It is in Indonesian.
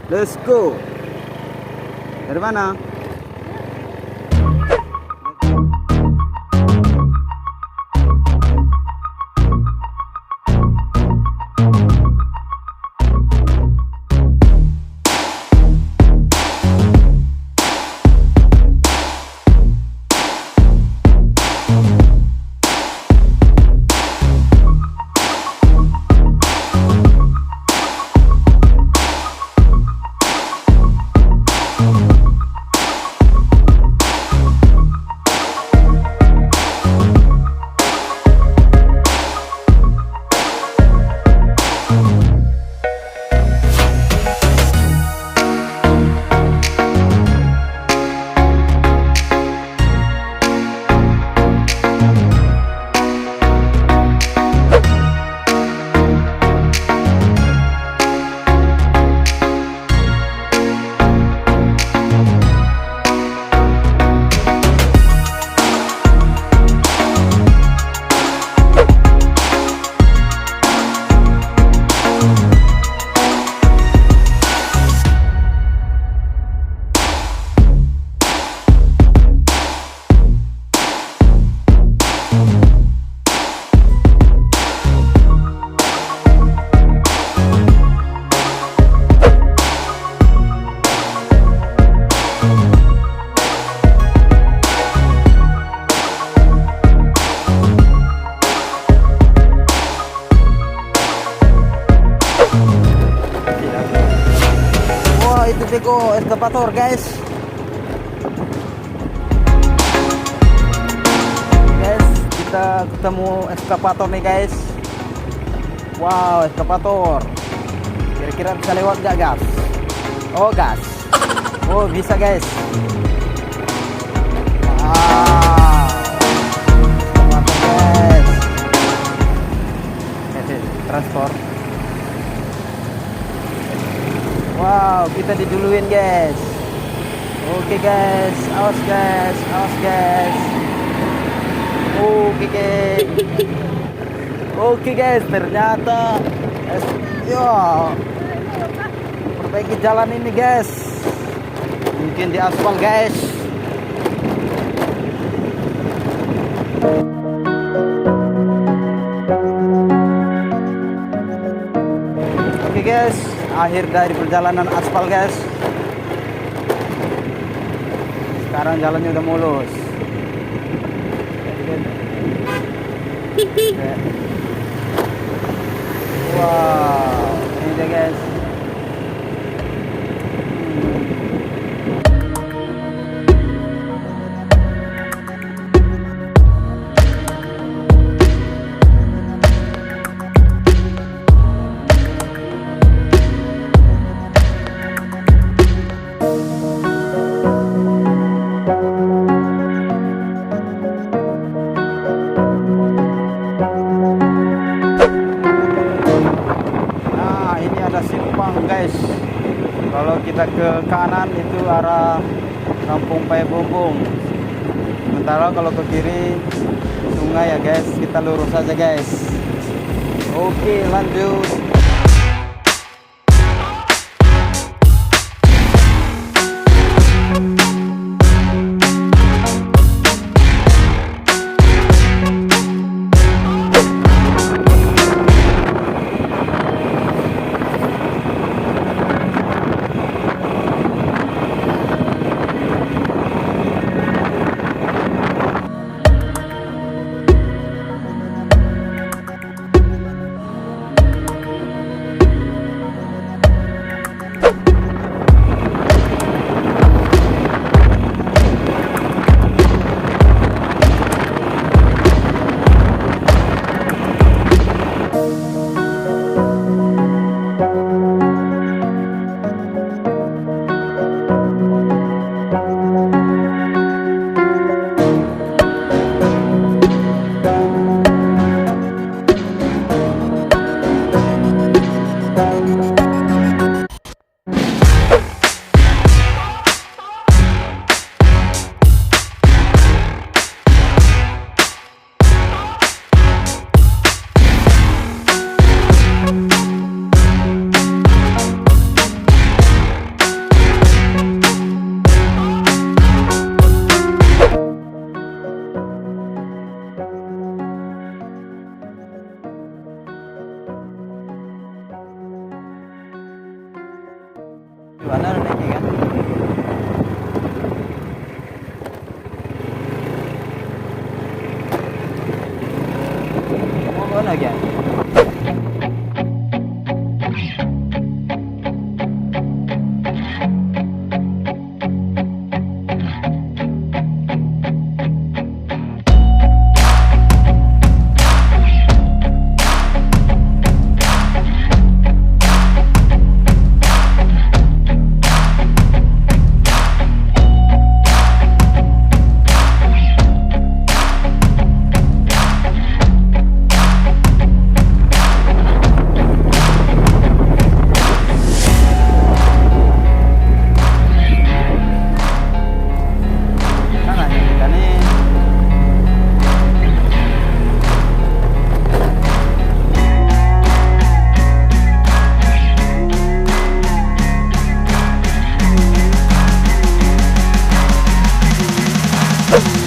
Let's go. Dari mana? Itu Beko eskavator guys. Kita ketemu eskavator nih guys. Wow, eskavator. Kira-kira bisa lewat nggak gas? Oh gas. Oh bisa guys. Wow, eskavator guys. Transport. Wow, kita diduluin guys. Oke guys, awas guys, awas guys. Oke guys. Oke guys, ternyata yo perbaiki jalan ini guys. Mungkin di aspal guys. Oke guys, akhir dari perjalanan aspal guys. Sekarang jalannya udah mulus. Wow, ini dia guys. Guys, kalau kita ke kanan itu arah Kampung Payabumbung, sementara kalau ke kiri sungai ya guys. Kita lurus saja guys. Oke, lanjut. Gimana naiknya kan? Mau mana kan? You